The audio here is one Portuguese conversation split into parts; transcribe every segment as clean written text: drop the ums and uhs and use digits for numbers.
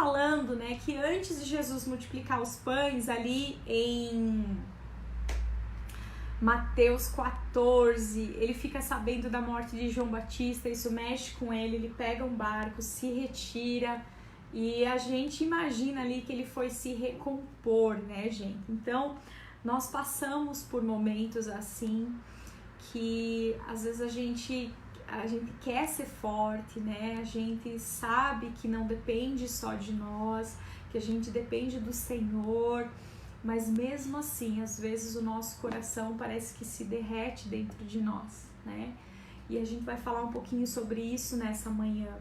falando, né, que antes de Jesus multiplicar os pães ali em Mateus 14, ele fica sabendo da morte de João Batista, isso mexe com ele pega um barco, se retira, e a gente imagina ali que ele foi se recompor, né, gente? Então, nós passamos por momentos assim, que às vezes a gente quer ser forte, né? A gente sabe que não depende só de nós, que a gente depende do Senhor, mas mesmo assim, às vezes o nosso coração parece que se derrete dentro de nós, né? E a gente vai falar um pouquinho sobre isso nessa manhã.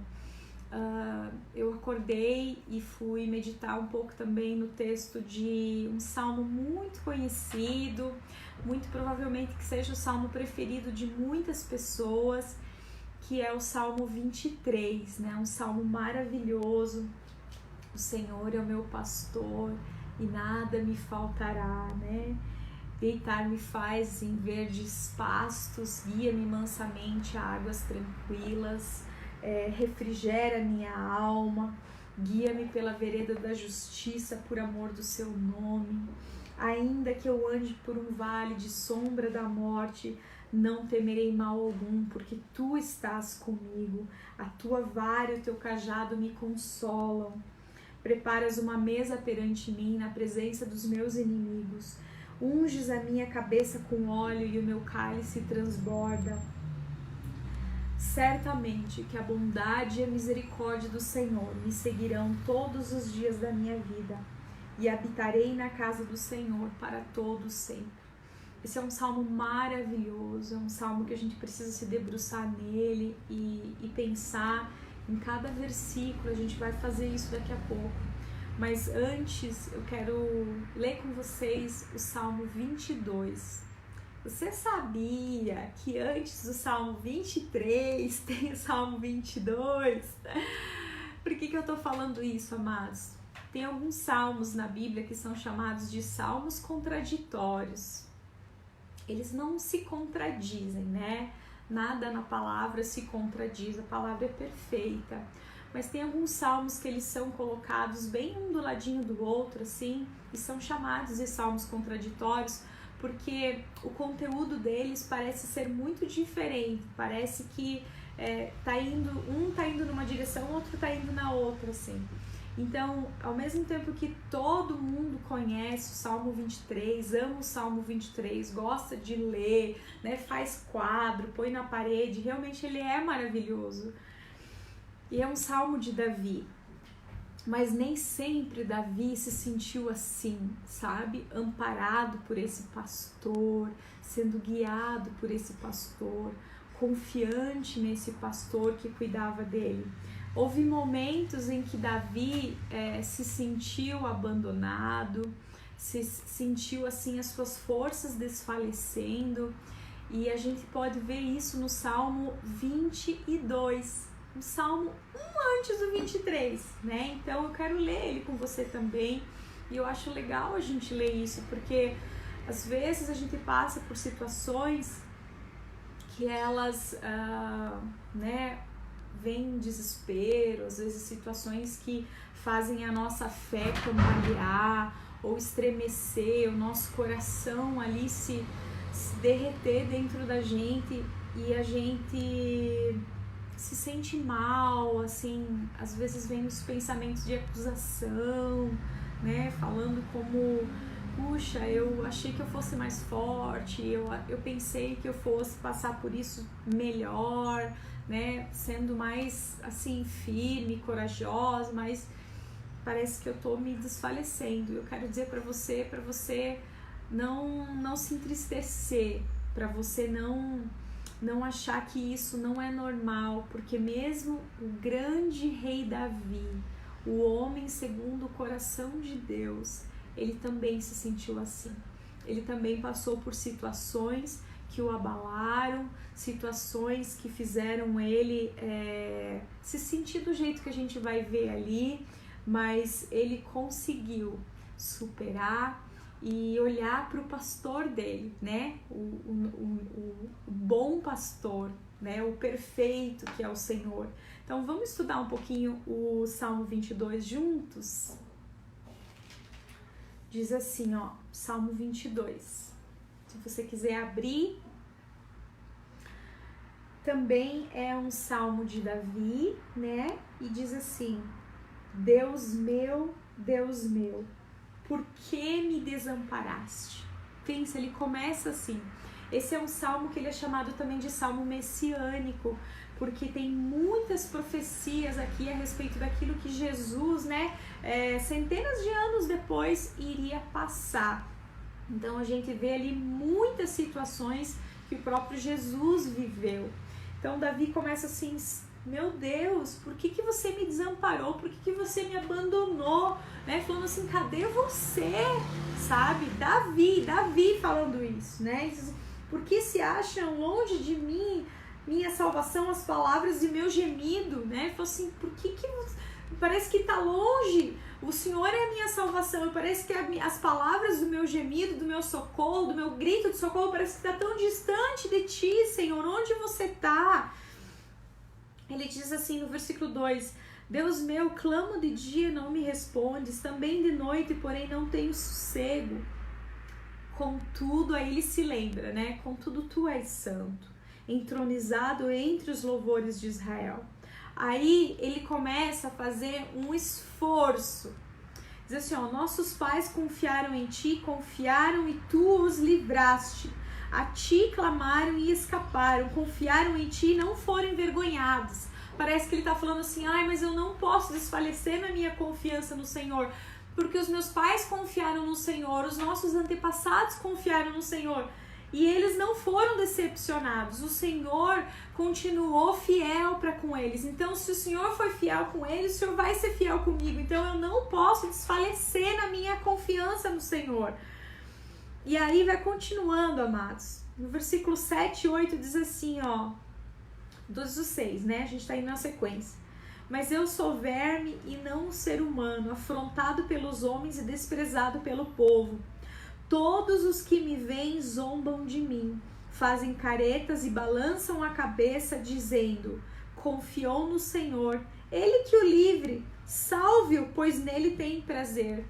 Eu acordei e fui meditar um pouco também no texto de um salmo muito conhecido, muito provavelmente que seja o salmo preferido de muitas pessoas, que é o Salmo 23, né? Um salmo maravilhoso. O Senhor é o meu pastor e nada me faltará, né? Deitar-me faz em verdes pastos, guia-me mansamente a águas tranquilas, refrigera minha alma, guia-me pela vereda da justiça por amor do seu nome. Ainda que eu ande por um vale de sombra da morte, não temerei mal algum, porque tu estás comigo, a tua vara e o teu cajado me consolam. Preparas uma mesa perante mim na presença dos meus inimigos. Unges a minha cabeça com óleo e o meu cálice transborda. Certamente que a bondade e a misericórdia do Senhor me seguirão todos os dias da minha vida, e habitarei na casa do Senhor para todo sempre. Esse é um salmo maravilhoso, é um salmo que a gente precisa se debruçar nele e pensar em cada versículo. A gente vai fazer isso daqui a pouco. Mas antes eu quero ler com vocês o Salmo 22. Você sabia que antes do Salmo 23 tem o Salmo 22? Por que eu tô falando isso, amados? Tem alguns salmos na Bíblia que são chamados de salmos contraditórios. Eles não se contradizem, né? Nada na palavra se contradiz, a palavra é perfeita. Mas tem alguns salmos que eles são colocados bem um do ladinho do outro, assim, e são chamados de salmos contraditórios, porque o conteúdo deles parece ser muito diferente, parece que um tá indo numa direção, o outro tá indo na outra, assim. Então, ao mesmo tempo que todo mundo conhece o Salmo 23, ama o Salmo 23, gosta de ler, né, faz quadro, põe na parede, realmente ele é maravilhoso. E é um salmo de Davi, mas nem sempre Davi se sentiu assim, sabe? Amparado por esse pastor, sendo guiado por esse pastor, confiante nesse pastor que cuidava dele. Houve momentos em que Davi se sentiu abandonado, se sentiu assim as suas forças desfalecendo, e a gente pode ver isso no Salmo 22, um salmo antes do 23, né? Então eu quero ler ele com você também, e eu acho legal a gente ler isso, porque às vezes a gente passa por situações que elas, né, vem desespero, às vezes situações que fazem a nossa fé cambalear ou estremecer, o nosso coração ali se derreter dentro da gente, e a gente se sente mal, assim, às vezes vem os pensamentos de acusação, né, falando como, puxa, eu achei que eu fosse mais forte, eu pensei que eu fosse passar por isso melhor, né, sendo mais, assim, firme, corajosa, mas parece que eu tô me desfalecendo. Eu quero dizer para você não se entristecer, para você não achar que isso não é normal, porque mesmo o grande rei Davi, o homem segundo o coração de Deus, ele também se sentiu assim. Ele também passou por situações que o abalaram, situações que fizeram ele se sentir do jeito que a gente vai ver ali, mas ele conseguiu superar e olhar para o pastor dele, né? O bom pastor, né? O perfeito que é o Senhor. Então vamos estudar um pouquinho o Salmo 22 juntos? Diz assim, ó, Salmo 22. Se você quiser abrir, também é um salmo de Davi, né? E diz assim: Deus meu, por que me desamparaste? Pensa, ele começa assim. Esse é um salmo que ele é chamado também de salmo messiânico, porque tem muitas profecias aqui a respeito daquilo que Jesus, né, centenas de anos depois, iria passar. Então a gente vê ali muitas situações que o próprio Jesus viveu. Então Davi começa assim: meu Deus, por que você me desamparou? Por que você me abandonou? Né? Falando assim, cadê você? Sabe? Davi falando isso, né? Por que se acham longe de mim, minha salvação, as palavras de meu gemido? Né? Falou assim, por que parece que está longe? O Senhor é a minha salvação. Parece que as palavras do meu gemido, do meu socorro, do meu grito de socorro, parece que está tão distante de ti, Senhor. Onde você está? Ele diz assim no versículo 2: Deus meu, clamo de dia, não me respondes, também de noite, porém não tenho sossego. Contudo, aí ele se lembra, né? Contudo, tu és santo, entronizado entre os louvores de Israel. Aí ele começa a fazer um esforço. Diz assim, ó: nossos pais confiaram em ti, confiaram e tu os livraste. A ti clamaram e escaparam, confiaram em ti e não foram envergonhados. Parece que ele está falando assim, mas eu não posso desfalecer na minha confiança no Senhor, porque os meus pais confiaram no Senhor, os nossos antepassados confiaram no Senhor, e eles não foram decepcionados. O Senhor continuou fiel para com eles. Então, se o Senhor foi fiel com eles, o Senhor vai ser fiel comigo. Então, eu não posso desfalecer na minha confiança no Senhor. E aí vai continuando, amados. No versículo 7 e 8 diz assim, ó, 12 e 6, né? A gente tá indo na sequência. Mas eu sou verme e não um ser humano, afrontado pelos homens e desprezado pelo povo. Todos os que me veem zombam de mim, fazem caretas e balançam a cabeça, dizendo: confiou no Senhor, ele que o livre, salve-o, pois nele tem prazer.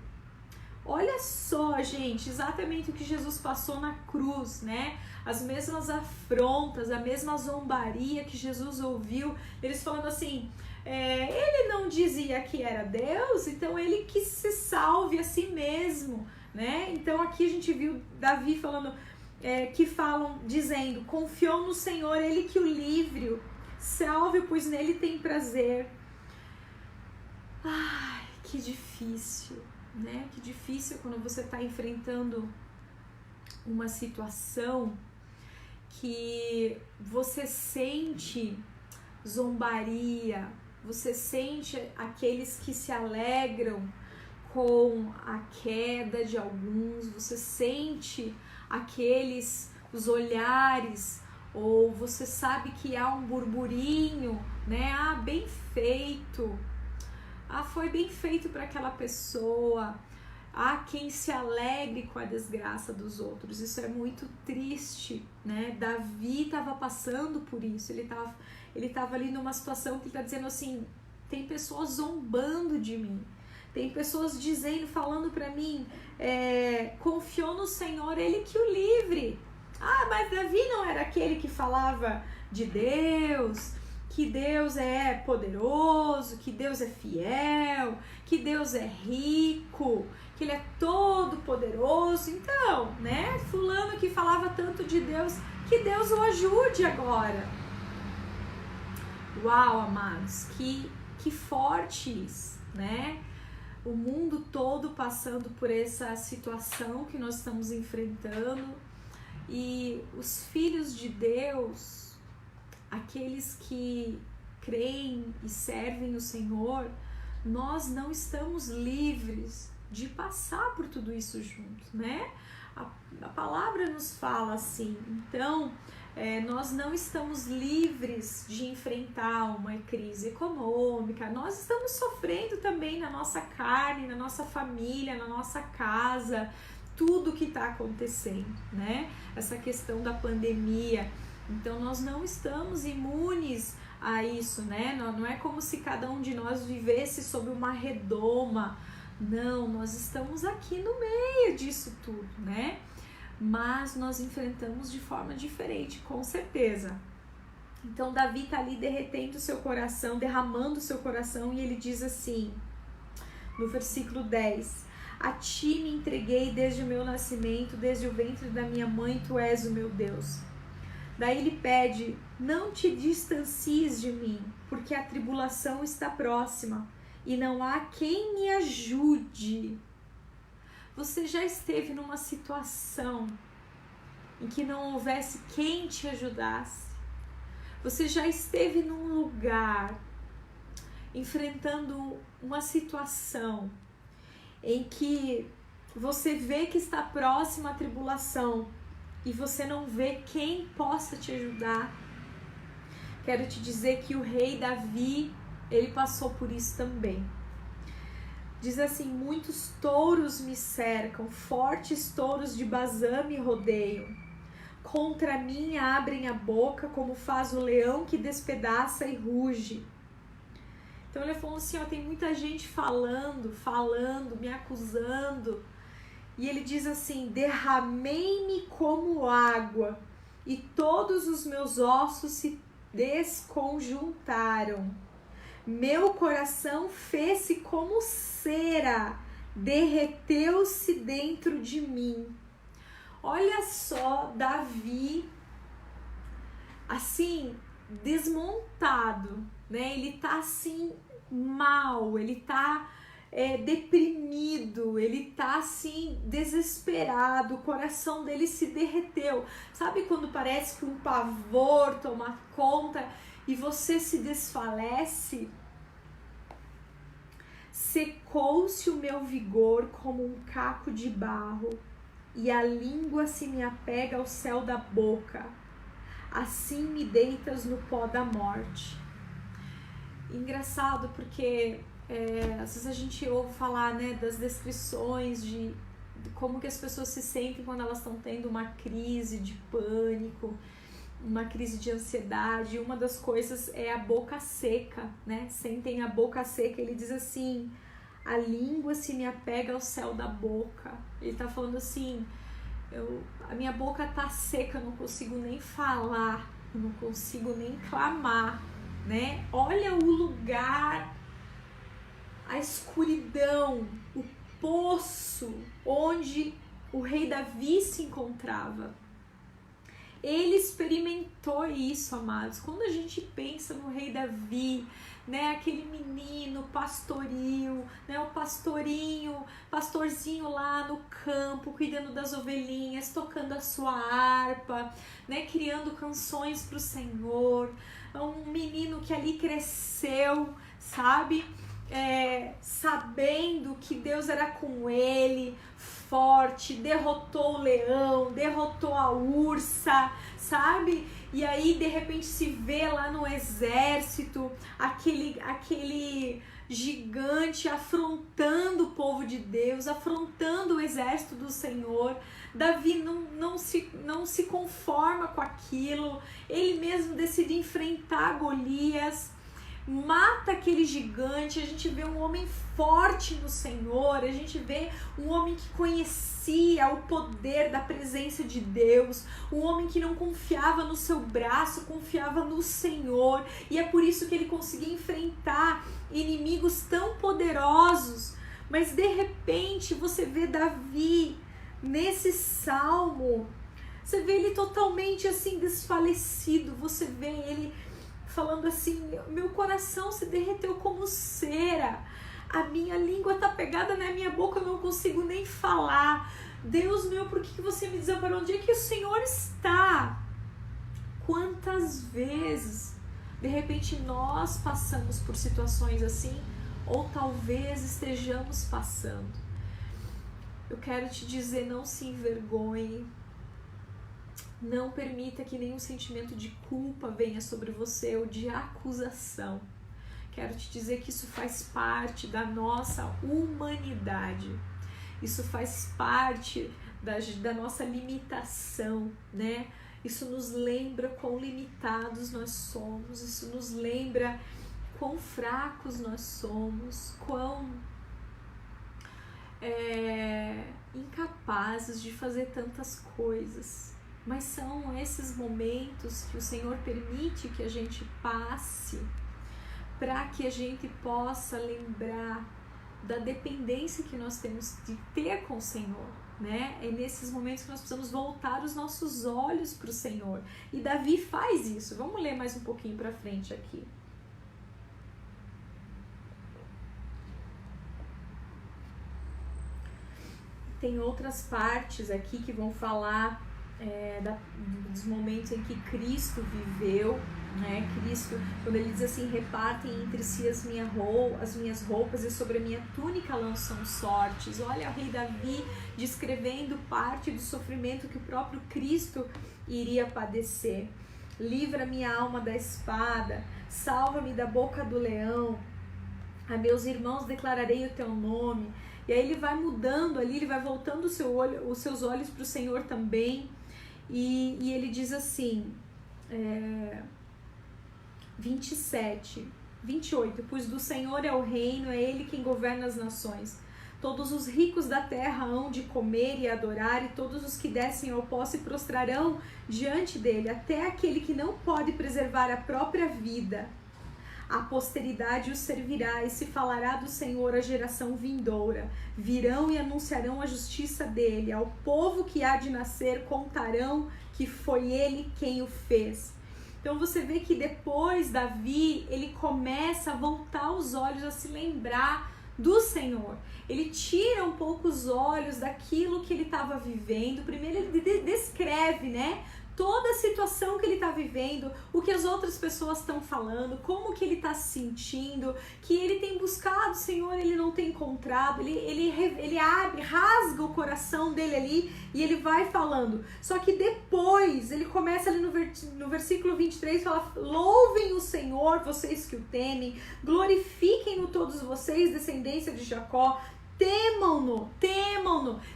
Olha só, gente, exatamente o que Jesus passou na cruz, né? As mesmas afrontas, a mesma zombaria que Jesus ouviu, eles falando assim, ele não dizia que era Deus, então ele que se salve a si mesmo, né? Então aqui a gente viu Davi falando, dizendo, confiou no Senhor, ele que o livre, salve, pois nele tem prazer. Ai, que difícil, né? Que difícil quando você está enfrentando uma situação que você sente zombaria, você sente aqueles que se alegram com a queda de alguns, você sente os olhares, ou você sabe que há um burburinho, né? Bem feito, foi bem feito para aquela pessoa. Há quem se alegre com a desgraça dos outros. Isso é muito triste, né? Davi estava passando por isso. Ele estava ali numa situação que ele está dizendo assim, tem pessoas zombando de mim. Tem pessoas dizendo, falando para mim, confiou no Senhor, ele que o livre. Mas Davi não era aquele que falava de Deus, que Deus é poderoso, que Deus é fiel, que Deus é rico, que ele é todo poderoso. Então, né, fulano que falava tanto de Deus, que Deus o ajude agora. Uau, amados, que fortes, né? O mundo todo passando por essa situação que nós estamos enfrentando, e os filhos de Deus, aqueles que creem e servem o Senhor, nós não estamos livres de passar por tudo isso junto, né? A palavra nos fala assim. Então, nós não estamos livres de enfrentar uma crise econômica, nós estamos sofrendo também na nossa carne, na nossa família, na nossa casa, tudo que está acontecendo, né? Essa questão da pandemia. Então nós não estamos imunes a isso, né? Não é como se cada um de nós vivesse sob uma redoma. Não, nós estamos aqui no meio disso tudo, né? Mas nós enfrentamos de forma diferente, com certeza. Então Davi está ali derretendo o seu coração, derramando o seu coração, e ele diz assim, no versículo 10: a ti me entreguei desde o meu nascimento, desde o ventre da minha mãe, tu és o meu Deus. Daí ele pede: não te distancies de mim, porque a tribulação está próxima e não há quem me ajude. Você já esteve numa situação em que não houvesse quem te ajudasse? Você já esteve num lugar enfrentando uma situação em que você vê que está próxima à tribulação e você não vê quem possa te ajudar? Quero te dizer que o rei Davi, ele passou por isso também. Diz assim: muitos touros me cercam, fortes touros de Bazã me rodeiam. Contra mim abrem a boca, como faz o leão que despedaça e ruge. Então ele falou assim, ó, tem muita gente falando, me acusando. E ele diz assim: derramei-me como água, e todos os meus ossos se desconjuntaram. Meu coração fez-se como cera, derreteu-se dentro de mim. Olha só, Davi, assim, desmontado, né? Ele tá assim, mal, ele tá deprimido, ele tá assim, desesperado, o coração dele se derreteu. Sabe quando parece que um pavor toma conta e você se desfalece? Secou-se o meu vigor como um caco de barro, e a língua se me apega ao céu da boca. Assim me deitas no pó da morte. Engraçado porque às vezes a gente ouve falar, né, das descrições de como que as pessoas se sentem quando elas estão tendo uma crise de pânico, uma crise de ansiedade. Uma das coisas é a boca seca, né? Sentem a boca seca. Ele diz assim: a língua se me apega ao céu da boca. Ele tá falando assim, a minha boca tá seca, eu não consigo nem falar, eu não consigo nem clamar, né? Olha o lugar, a escuridão, o poço onde o rei Davi se encontrava. Ele experimentou isso, amados. Quando a gente pensa no rei Davi, né, aquele menino pastoril, né, o pastorzinho lá no campo, cuidando das ovelhinhas, tocando a sua harpa, né, criando canções para o Senhor, um menino que ali cresceu, sabe, sabendo que Deus era com ele, forte, derrotou o leão, derrotou a ursa, sabe? E aí de repente se vê lá no exército aquele gigante afrontando o povo de Deus, afrontando o exército do Senhor. Davi não se conforma com aquilo, ele mesmo decide enfrentar Golias, mata aquele gigante. A gente vê um homem forte no Senhor, a gente vê um homem que conhecia o poder da presença de Deus, um homem que não confiava no seu braço, confiava no Senhor, e é por isso que ele conseguia enfrentar inimigos tão poderosos. Mas de repente você vê Davi nesse salmo, você vê ele totalmente assim desfalecido, você vê ele falando assim: meu coração se derreteu como cera, a minha língua tá pegada na minha boca, eu não consigo nem falar. Deus meu, por que você me desamparou? Onde é que o Senhor está? Quantas vezes, de repente, nós passamos por situações assim, ou talvez estejamos passando. Eu quero te dizer, não se envergonhe. Não permita que nenhum sentimento de culpa venha sobre você ou de acusação. Quero te dizer que isso faz parte da nossa humanidade. Isso faz parte da nossa limitação, né? Isso nos lembra quão limitados nós somos, isso nos lembra quão fracos nós somos, quão incapazes de fazer tantas coisas. Mas são esses momentos que o Senhor permite que a gente passe para que a gente possa lembrar da dependência que nós temos de ter com o Senhor, né? É nesses momentos que nós precisamos voltar os nossos olhos para o Senhor. E Davi faz isso. Vamos ler mais um pouquinho para frente aqui. Tem outras partes aqui que vão falar dos momentos em que Cristo viveu, né? Cristo, quando ele diz assim, repartem entre si as minhas roupas e sobre a minha túnica lançam sortes. Olha o rei Davi descrevendo parte do sofrimento que o próprio Cristo iria padecer. Livra minha alma da espada, salva-me da boca do leão, a meus irmãos declararei o teu nome. E aí ele vai mudando ali, ele vai voltando os seus olhos para o Senhor também. E ele diz assim, 28, pois do Senhor é o reino, é Ele quem governa as nações. Todos os ricos da terra hão de comer e adorar, e todos os que descem ao pó se prostrarão diante dele, até aquele que não pode preservar a própria vida. A posteridade o servirá, e se falará do Senhor à geração vindoura. Virão e anunciarão a justiça dele. Ao povo que há de nascer contarão que foi ele quem o fez. Então você vê que depois Davi, ele começa a voltar os olhos, a se lembrar do Senhor. Ele tira um pouco os olhos daquilo que ele estava vivendo. Primeiro ele descreve, né? Toda a situação que ele está vivendo, o que as outras pessoas estão falando, como que ele está se sentindo, que ele tem buscado o Senhor, ele não tem encontrado, ele abre, rasga o coração dele ali e ele vai falando. Só que depois, ele começa ali no versículo 23, fala, louvem o Senhor, vocês que o temem, glorifiquem-no todos vocês, descendência de Jacó, temam-no.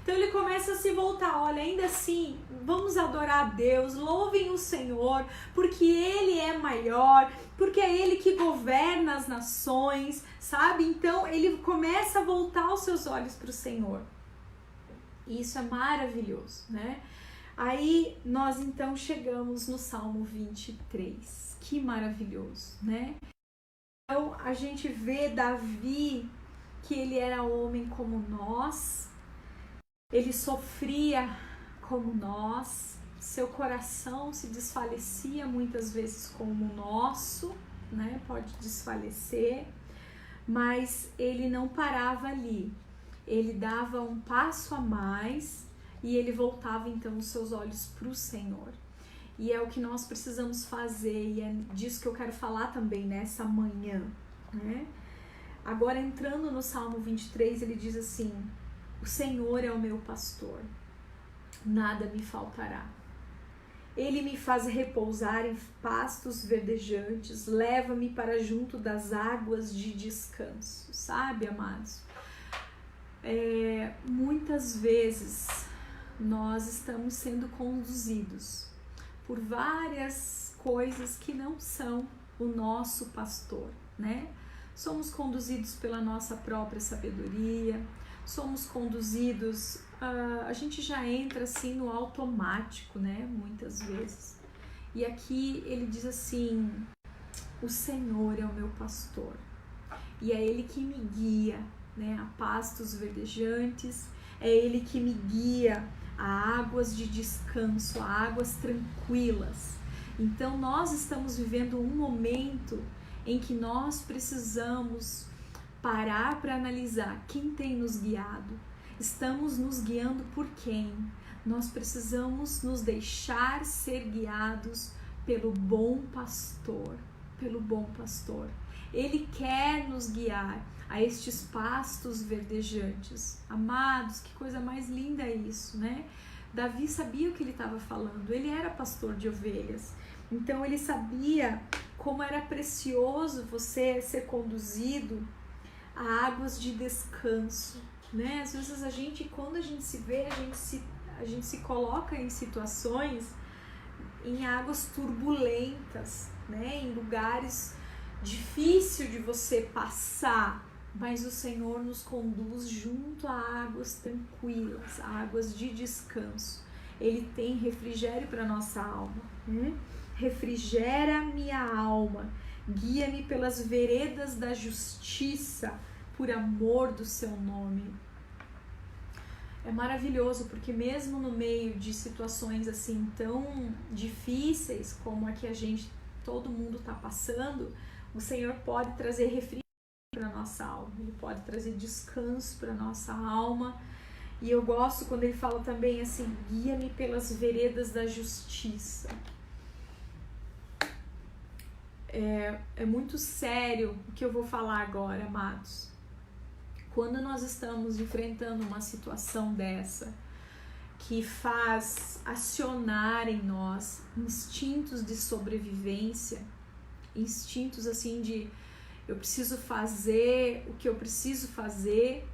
Então ele começa a se voltar, olha, ainda assim, vamos adorar a Deus, louvem o Senhor, porque Ele é maior, porque é Ele que governa as nações, sabe? Então ele começa a voltar os seus olhos para o Senhor. E isso é maravilhoso, né? Aí nós então chegamos no Salmo 23, que maravilhoso, né? Então a gente vê Davi, que ele era homem como nós, ele sofria como nós, seu coração se desfalecia muitas vezes como o nosso, né? Pode desfalecer, mas ele não parava ali, ele dava um passo a mais e ele voltava então os seus olhos para o Senhor. E é o que nós precisamos fazer, e é disso que eu quero falar também nessa manhã, né? Agora, entrando no Salmo 23, ele diz assim, o Senhor é o meu pastor, nada me faltará. Ele me faz repousar em pastos verdejantes, leva-me para junto das águas de descanso. Sabe, amados? Muitas vezes nós estamos sendo conduzidos por várias coisas que não são o nosso pastor, né? Somos conduzidos pela nossa própria sabedoria, somos conduzidos, a gente já entra assim no automático, né, muitas vezes. E aqui ele diz assim, o Senhor é o meu pastor, e é Ele que me guia, né, a pastos verdejantes, é Ele que me guia a águas de descanso, a águas tranquilas. Então nós estamos vivendo um momento em que nós precisamos parar para analisar quem tem nos guiado. Estamos nos guiando por quem? Nós precisamos nos deixar ser guiados pelo bom pastor, pelo bom pastor. Ele quer nos guiar a estes pastos verdejantes. Amados, que coisa mais linda é isso, né? Davi sabia o que ele estava falando, ele era pastor de ovelhas. Então ele sabia como era precioso você ser conduzido a águas de descanso, né? Às vezes quando a gente se vê, a gente se coloca em situações em águas turbulentas, né? Em lugares difíceis de você passar, mas o Senhor nos conduz junto a águas tranquilas, águas de descanso. Ele tem refrigério para nossa alma. Refrigera minha alma, guia-me pelas veredas da justiça, por amor do seu nome. É maravilhoso, porque mesmo no meio de situações assim tão difíceis como a que todo mundo está passando, o Senhor pode trazer refrigério para nossa alma, Ele pode trazer descanso para nossa alma. E eu gosto quando Ele fala também assim, guia-me pelas veredas da justiça. É muito sério o que eu vou falar agora, amados. Quando nós estamos enfrentando uma situação dessa, que faz acionar em nós instintos de sobrevivência, instintos assim de eu preciso fazer o que eu preciso fazer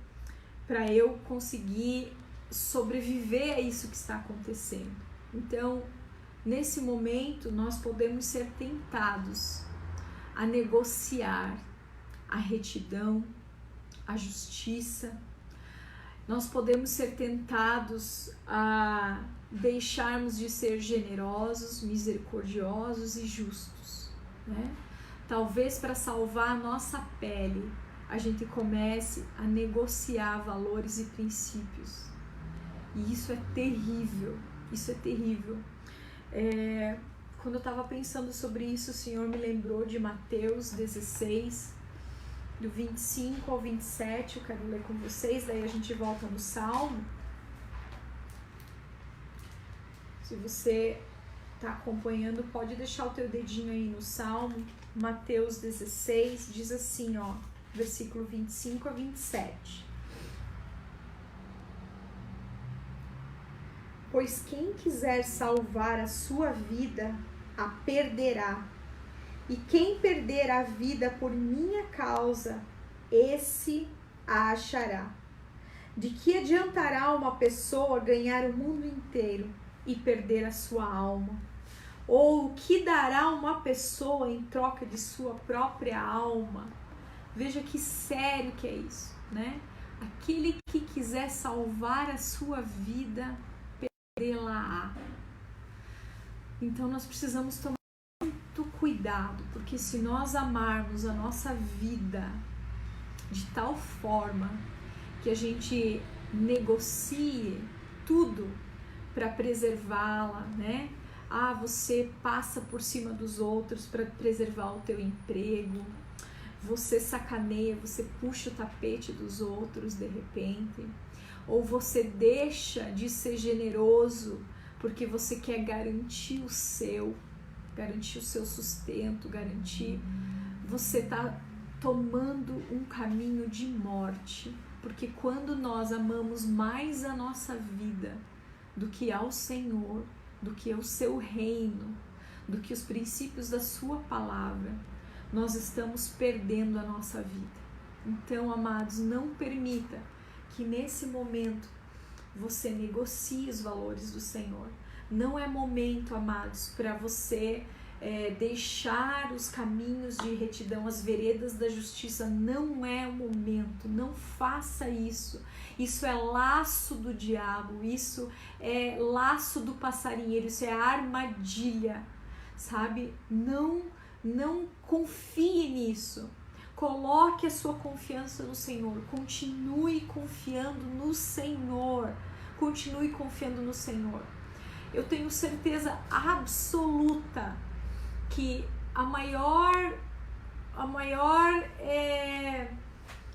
para eu conseguir sobreviver a isso que está acontecendo. Então, nesse momento, nós podemos ser tentados a negociar a retidão, a justiça. Nós podemos ser tentados a deixarmos de ser generosos, misericordiosos e justos, né? Talvez para salvar a nossa pele, a gente comece a negociar valores e princípios. E isso é terrível, isso é terrível. Quando eu estava pensando sobre isso, o Senhor me lembrou de Mateus 16, do 25 ao 27, eu quero ler com vocês, daí a gente volta no Salmo. Se você está acompanhando, pode deixar o teu dedinho aí no Salmo. Mateus 16 diz assim, ó, versículo 25 a 27. Pois quem quiser salvar a sua vida, a perderá. E quem perder a vida por minha causa, esse a achará. De que adiantará uma pessoa ganhar o mundo inteiro e perder a sua alma? Ou o que dará uma pessoa em troca de sua própria alma? Veja que sério que é isso, né? Aquele que quiser salvar a sua vida, perdê-la-á. Então nós precisamos tomar muito cuidado, porque se nós amarmos a nossa vida de tal forma que a gente negocie tudo para preservá-la, né? Você passa por cima dos outros para preservar o teu emprego, você sacaneia, você puxa o tapete dos outros de repente, ou você deixa de ser generoso porque você quer garantir o seu sustento, você está tomando um caminho de morte, porque quando nós amamos mais a nossa vida do que ao Senhor, do que o seu reino, do que os princípios da sua palavra, nós estamos perdendo a nossa vida. Então, amados, não permita que nesse momento você negocie os valores do Senhor. Não é momento, amados, para você deixar os caminhos de retidão, as veredas da justiça. Não é o momento, não faça isso. Isso é laço do diabo, isso é laço do passarinheiro, isso é armadilha, sabe? Não confie nisso. Coloque a sua confiança no Senhor, continue confiando no Senhor, continue confiando no Senhor. Eu tenho certeza absoluta que a maior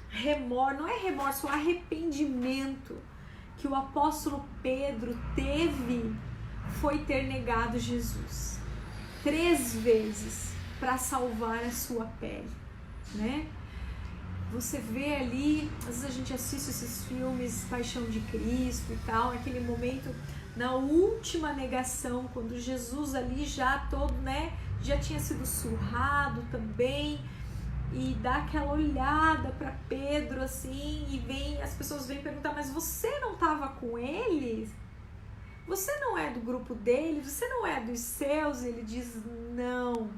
remorso, não é remorso, arrependimento que o apóstolo Pedro teve foi ter negado Jesus 3 vezes para salvar a sua pele, né? Você vê ali, às vezes a gente assiste esses filmes, Paixão de Cristo e tal, aquele momento, na última negação, quando Jesus ali já todo, né, já tinha sido surrado também, e dá aquela olhada para Pedro assim, e as pessoas vêm perguntar, mas você não estava com eles? você não é do grupo dele, você não é dos seus. Ele diz não.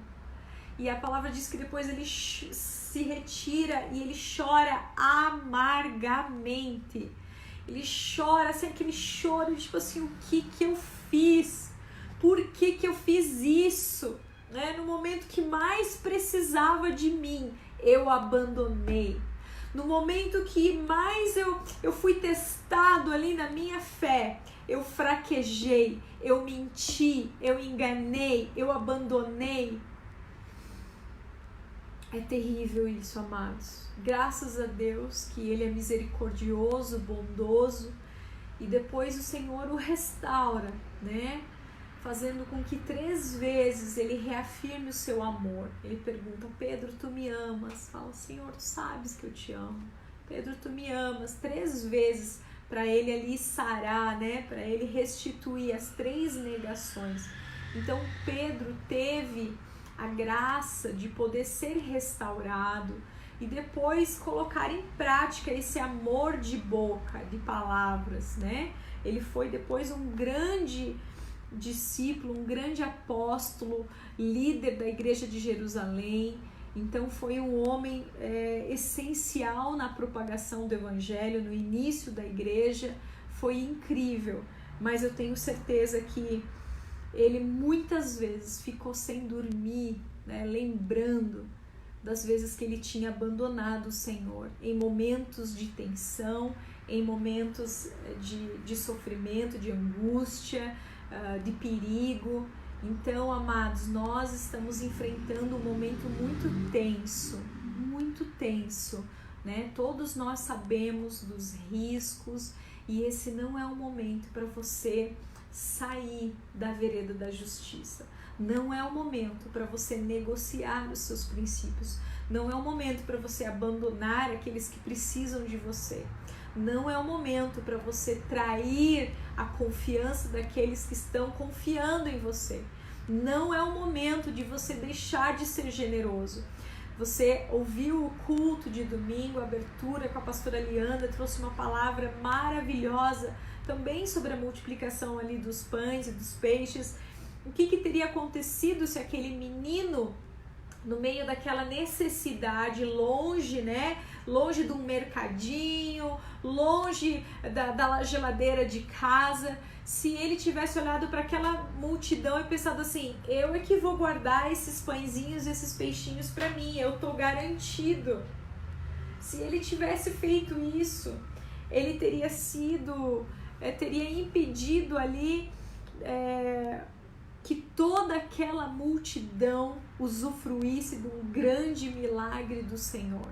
E a palavra diz que depois ele se retira e ele chora amargamente. Ele chora, assim, aquele choro, tipo assim, o que eu fiz? Por que eu fiz isso? Né? No momento que mais precisava de mim, eu abandonei. No momento que mais eu fui testado ali na minha fé, eu fraquejei, eu menti, eu enganei, eu abandonei. É terrível isso, amados. Graças a Deus que Ele é misericordioso, bondoso, e depois o Senhor o restaura, né? Fazendo com que 3 vezes Ele reafirme o seu amor. Ele pergunta: Pedro, tu me amas? Fala: Senhor, tu sabes que eu te amo. Pedro, tu me amas? 3 vezes para Ele ali sarar, né? Para Ele restituir as 3 negações. Então Pedro teve a graça de poder ser restaurado e depois colocar em prática esse amor de boca, de palavras, né? Ele foi depois um grande discípulo, um grande apóstolo, líder da igreja de Jerusalém. Então foi um homem essencial na propagação do evangelho, no início da igreja. Foi incrível, mas eu tenho certeza que ele muitas vezes ficou sem dormir, né, lembrando das vezes que ele tinha abandonado o Senhor, em momentos de tensão, em momentos de sofrimento, de angústia, de perigo. Então, amados, nós estamos enfrentando um momento muito tenso, né? Todos nós sabemos dos riscos e esse não é um momento para você sair da vereda da justiça. Não é o momento para você negociar os seus princípios. Não é o momento para você abandonar aqueles que precisam de você. Não é o momento para você trair a confiança daqueles que estão confiando em você. Não é o momento de você deixar de ser generoso. Você ouviu o culto de domingo, a abertura com a pastora Lianda, trouxe uma palavra maravilhosa também sobre a multiplicação ali dos pães e dos peixes. O que teria acontecido se aquele menino, no meio daquela necessidade, longe, né? Longe de um mercadinho, longe da geladeira de casa, se ele tivesse olhado para aquela multidão e pensado assim: eu é que vou guardar esses pãezinhos, esses peixinhos para mim, eu tô garantido. Se ele tivesse feito isso, ele teria teria impedido ali que toda aquela multidão usufruísse de um grande milagre do Senhor.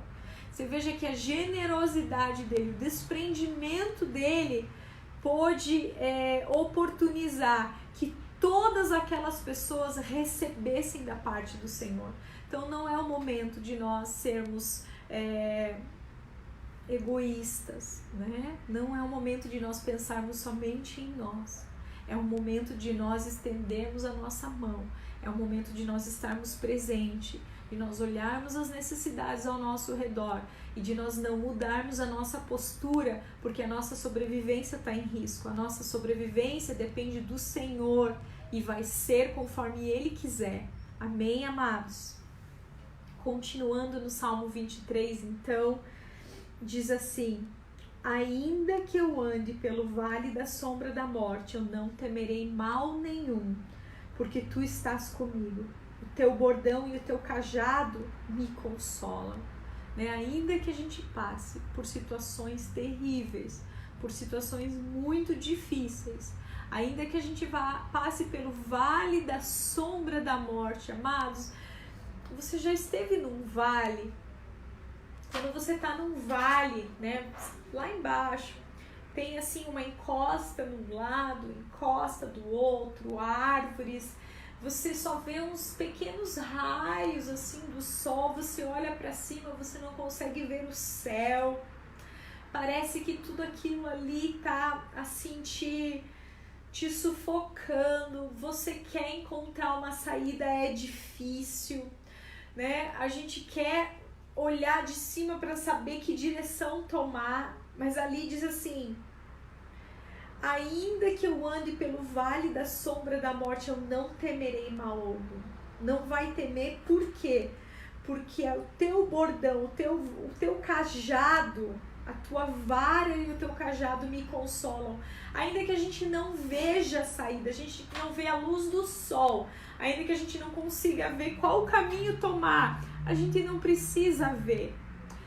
Você veja que a generosidade dele, o desprendimento dele pôde oportunizar que todas aquelas pessoas recebessem da parte do Senhor. Então não é o momento de nós sermos egoístas, né? Não é o momento de nós pensarmos somente em nós. É o momento de nós estendermos a nossa mão. É o momento de nós estarmos presentes, de nós olharmos as necessidades ao nosso redor e de nós não mudarmos a nossa postura, porque a nossa sobrevivência está em risco. A nossa sobrevivência depende do Senhor e vai ser conforme Ele quiser. Amém, amados? Continuando no Salmo 23, então, diz assim: ainda que eu ande pelo vale da sombra da morte, eu não temerei mal nenhum, porque tu estás comigo. O teu bordão e o teu cajado me consolam. Né? Ainda que a gente passe por situações terríveis, por situações muito difíceis, ainda que a gente passe pelo vale da sombra da morte, amados, você já esteve num vale? Quando você está num vale, né, lá embaixo, tem assim uma encosta num lado, encosta do outro, árvores, você só vê uns pequenos raios assim do sol, você olha para cima, você não consegue ver o céu, parece que tudo aquilo ali tá assim te sufocando, você quer encontrar uma saída, é difícil, né? A gente quer olhar de cima para saber que direção tomar, mas ali diz assim: ainda que eu ande pelo vale da sombra da morte, eu não temerei mal algum. Não vai temer, por quê? Porque o teu bordão, o teu cajado, a tua vara e o teu cajado me consolam. Ainda que a gente não veja a saída, a gente não vê a luz do sol, ainda que a gente não consiga ver qual caminho tomar, a gente não precisa ver.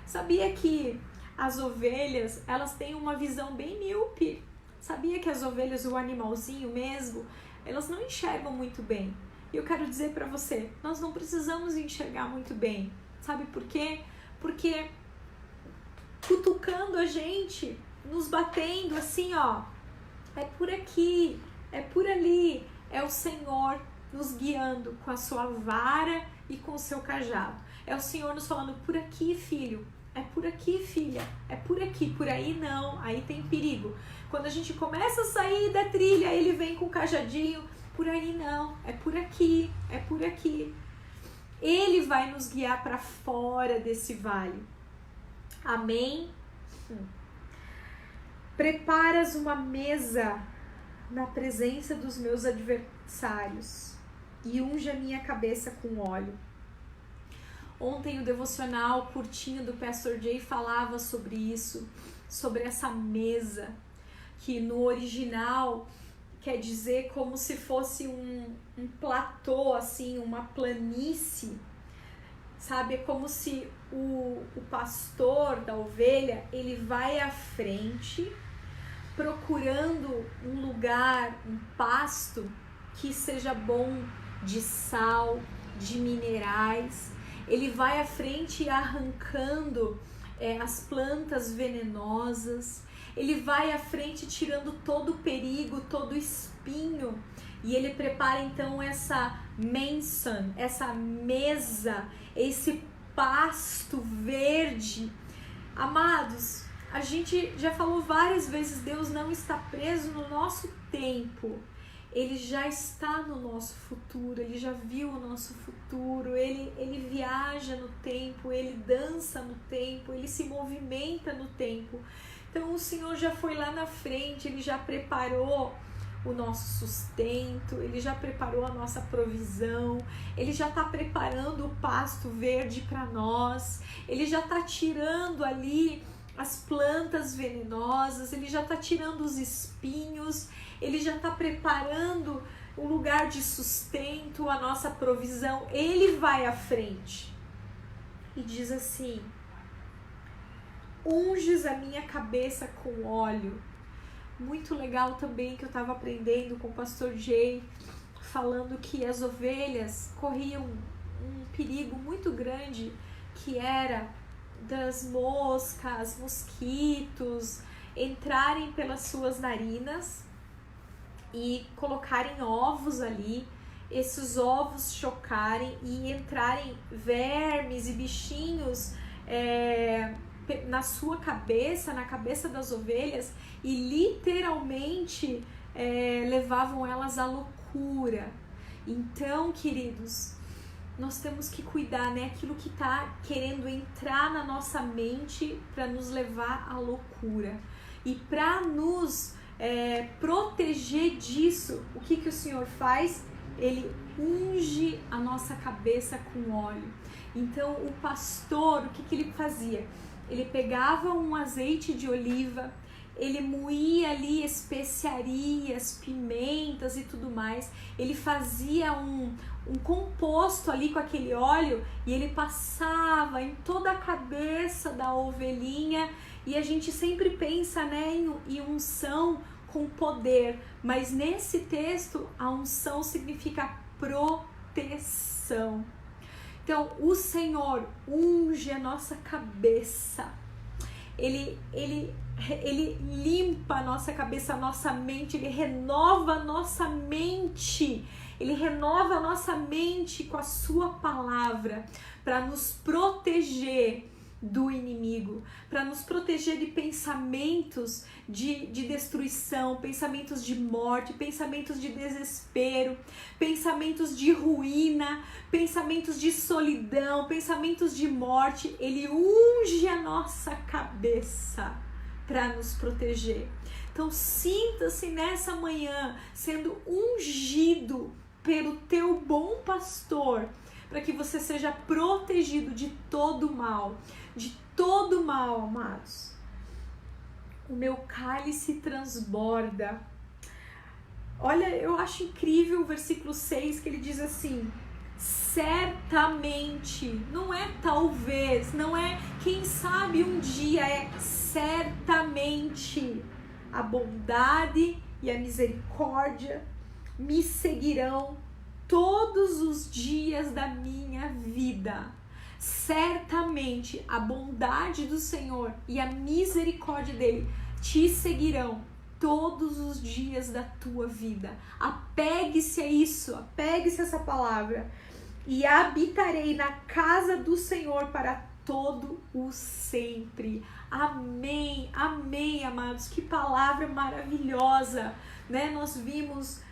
Sabia que as ovelhas, elas têm uma visão bem míope? Sabia que as ovelhas, o animalzinho mesmo, elas não enxergam muito bem? E eu quero dizer para você, nós não precisamos enxergar muito bem. Sabe por quê? Porque cutucando a gente, nos batendo assim, ó, é por aqui, é por ali, é o Senhor nos guiando com a sua vara e com o seu cajado. É o Senhor nos falando, por aqui, filho, é por aqui, filha, é por aqui, por aí não, aí tem perigo. Quando a gente começa a sair da trilha, ele vem com o cajadinho, por aí não, é por aqui, é por aqui. Ele vai nos guiar para fora desse vale. Amém? Preparas uma mesa na presença dos meus adversários e unge a minha cabeça com óleo. Ontem o devocional curtinho do Pastor Jay falava sobre isso, sobre essa mesa, que no original quer dizer como se fosse um platô, assim, uma planície, sabe? É como se o pastor da ovelha, ele vai à frente, procurando um lugar, um pasto que seja bom de sal, de minerais. Ele vai à frente arrancando as plantas venenosas. Ele vai à frente tirando todo o perigo, todo o espinho. E ele prepara então essa mensan, essa mesa, esse pasto verde. Amados, a gente já falou várias vezes, Deus não está preso no nosso tempo. Ele já está no nosso futuro, ele já viu o nosso futuro, ele viaja no tempo, ele dança no tempo, ele se movimenta no tempo. Então o Senhor já foi lá na frente, ele já preparou o nosso sustento, ele já preparou a nossa provisão, ele já está preparando o pasto verde para nós, ele já está tirando ali as plantas venenosas, ele já está tirando os espinhos, ele já está preparando o lugar de sustento, a nossa provisão. Ele vai à frente e diz assim: unges a minha cabeça com óleo. Muito legal também que eu estava aprendendo com o Pastor Jay, falando que as ovelhas corriam um perigo muito grande, que era das moscas, mosquitos entrarem pelas suas narinas e colocarem ovos ali, esses ovos chocarem e entrarem vermes e bichinhos na sua cabeça, na cabeça das ovelhas, e literalmente levavam elas à loucura. Então, queridos, nós temos que cuidar, né? Aquilo que está querendo entrar na nossa mente para nos levar à loucura. E para nos proteger disso, o que o Senhor faz? Ele unge a nossa cabeça com óleo. Então, o pastor, o que ele fazia? Ele pegava um azeite de oliva, ele moía ali especiarias, pimentas e tudo mais. Ele fazia um composto ali com aquele óleo e ele passava em toda a cabeça da ovelhinha. E a gente sempre pensa, né, em unção com poder, mas nesse texto a unção significa proteção. Então o Senhor unge a nossa cabeça, ele limpa a nossa cabeça, a nossa mente, ele renova a nossa mente, ele renova a nossa mente com a sua palavra para nos proteger do inimigo, para nos proteger de pensamentos de destruição, pensamentos de morte, pensamentos de desespero, pensamentos de ruína, pensamentos de solidão, pensamentos de morte. Ele unge a nossa cabeça para nos proteger. Então sinta-se nessa manhã sendo ungido pelo teu bom pastor, para que você seja protegido de todo mal, amados. O meu cálice transborda. Olha, eu acho incrível o versículo 6, que ele diz assim: certamente, não é talvez, não é quem sabe um dia, é certamente a bondade e a misericórdia me seguirão todos os dias da minha vida. Certamente a bondade do Senhor e a misericórdia dele te seguirão todos os dias da tua vida. Apegue-se a isso, apegue-se a essa palavra. E habitarei na casa do Senhor para todo o sempre. Amém, amém, amados. Que palavra maravilhosa, né? Nós vimos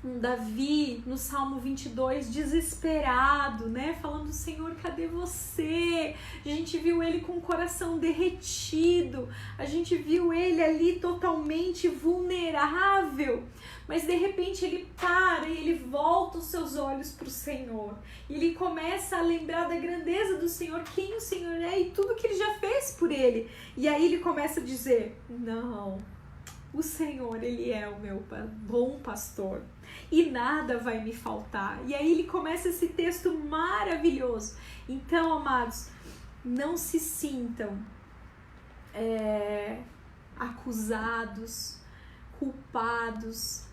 um Davi no Salmo 22 desesperado, né? Falando: Senhor, cadê você? A gente viu ele com o coração derretido, a gente viu ele ali totalmente vulnerável, mas de repente ele para e ele volta os seus olhos para o Senhor, e ele começa a lembrar da grandeza do Senhor, quem o Senhor é e tudo que ele já fez por ele, e aí ele começa a dizer: não, o Senhor, ele é o meu bom pastor e nada vai me faltar. E aí ele começa esse texto maravilhoso. Então, amados, não se sintam acusados, culpados,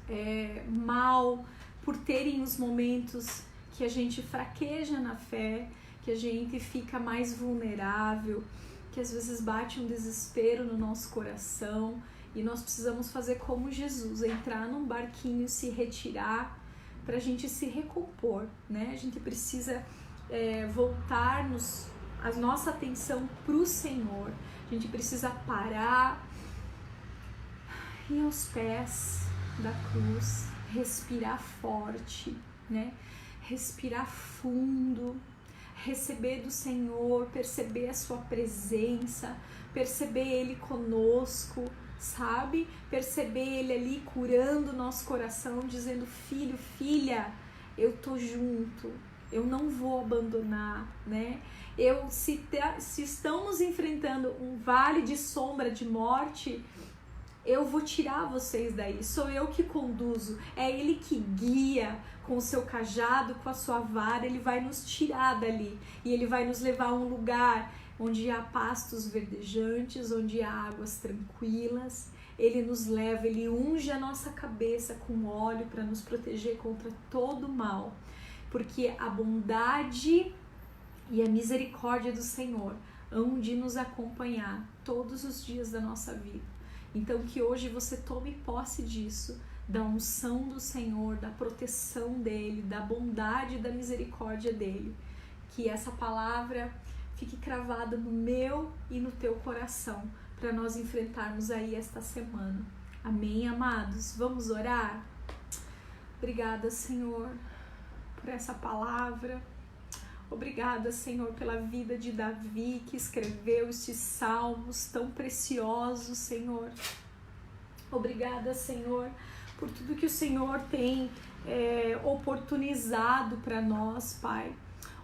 mal por terem os momentos que a gente fraqueja na fé, que a gente fica mais vulnerável, que às vezes bate um desespero no nosso coração. E nós precisamos fazer como Jesus, entrar num barquinho, se retirar, para a gente se recompor, né? A gente precisa voltarmos a nossa atenção para o Senhor. A gente precisa parar, ir aos pés da cruz, respirar forte, né? Respirar fundo, receber do Senhor, perceber a sua presença, perceber Ele conosco, sabe? Perceber Ele ali curando o nosso coração, dizendo: filho, filha, eu tô junto, eu não vou abandonar, né? Se estamos enfrentando um vale de sombra de morte, eu vou tirar vocês daí, sou eu que conduzo, é Ele que guia com o seu cajado, com a sua vara, Ele vai nos tirar dali, e Ele vai nos levar a um lugar onde há pastos verdejantes, onde há águas tranquilas. Ele nos leva, Ele unge a nossa cabeça com óleo para nos proteger contra todo mal, porque a bondade e a misericórdia do Senhor hão de nos acompanhar todos os dias da nossa vida. Então que hoje você tome posse disso, da unção do Senhor, da proteção dEle, da bondade e da misericórdia dEle. Que essa palavra fique cravada no meu e no teu coração, para nós enfrentarmos aí esta semana. Amém, amados? Vamos orar? Obrigada, Senhor, por essa palavra. Obrigada, Senhor, pela vida de Davi, que escreveu estes salmos tão preciosos, Senhor. Obrigada, Senhor, por tudo que o Senhor tem oportunizado para nós, Pai.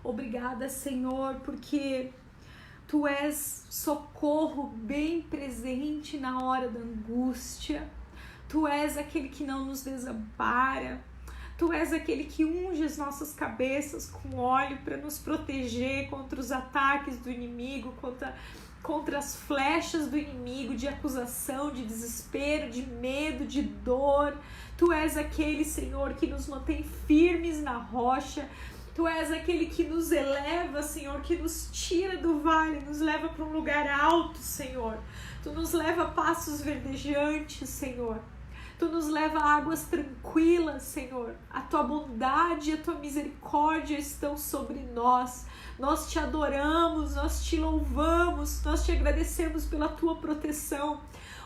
Obrigada, Senhor, porque Tu és socorro bem presente na hora da angústia. Tu és aquele que não nos desampara. Tu és aquele que unge as nossas cabeças com óleo para nos proteger contra os ataques do inimigo, contra as flechas do inimigo, de acusação, de desespero, de medo, de dor. Tu és aquele, Senhor, que nos mantém firmes na rocha. Tu és aquele que nos eleva, Senhor, que nos tira do vale, nos leva para um lugar alto, Senhor. Tu nos leva a passos verdejantes, Senhor. Tu nos leva a águas tranquilas, Senhor. A Tua bondade e a Tua misericórdia estão sobre nós. Nós Te adoramos, nós Te louvamos, nós Te agradecemos pela Tua proteção.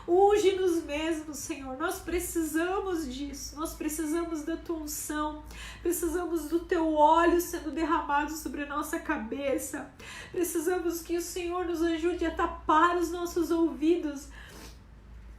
Unge-nos mesmo, Senhor. Nós precisamos disso. Nós precisamos da Tua unção. Precisamos do Teu óleo sendo derramado sobre a nossa cabeça. Precisamos que o Senhor nos ajude a tapar os nossos ouvidos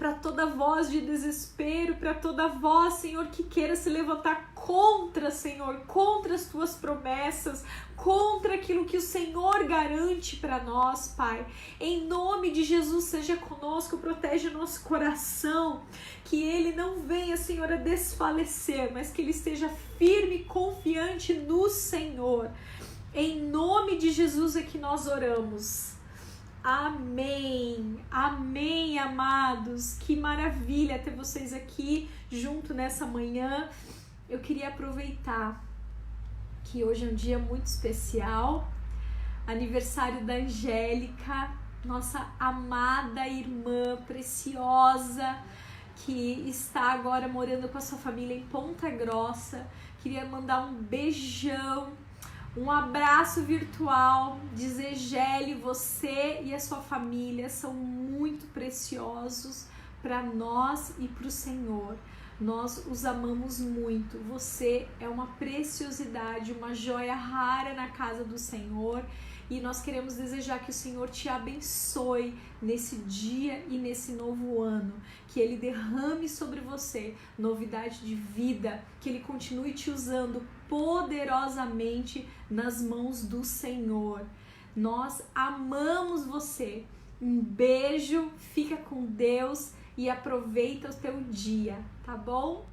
para toda voz de desespero, para toda voz, Senhor, que queira se levantar contra, Senhor, contra as Tuas promessas, contra aquilo que o Senhor garante para nós, Pai. Em nome de Jesus, seja conosco, protege o nosso coração, que ele não venha, Senhor, a desfalecer, mas que ele esteja firme e confiante no Senhor. Em nome de Jesus é que nós oramos. Amém, amém, amados, que maravilha ter vocês aqui junto nessa manhã. Eu queria aproveitar que hoje é um dia muito especial, aniversário da Angélica, nossa amada irmã preciosa, que está agora morando com a sua família em Ponta Grossa. Queria mandar um beijão, um abraço virtual, dizer, Géli, você e a sua família são muito preciosos para nós e para o Senhor. Nós os amamos muito. Você é uma preciosidade, uma joia rara na casa do Senhor. E nós queremos desejar que o Senhor te abençoe nesse dia e nesse novo ano. Que Ele derrame sobre você novidade de vida. Que Ele continue te usando poderosamente nas mãos do Senhor. Nós amamos você. Um beijo, fica com Deus e aproveita o teu dia, tá bom?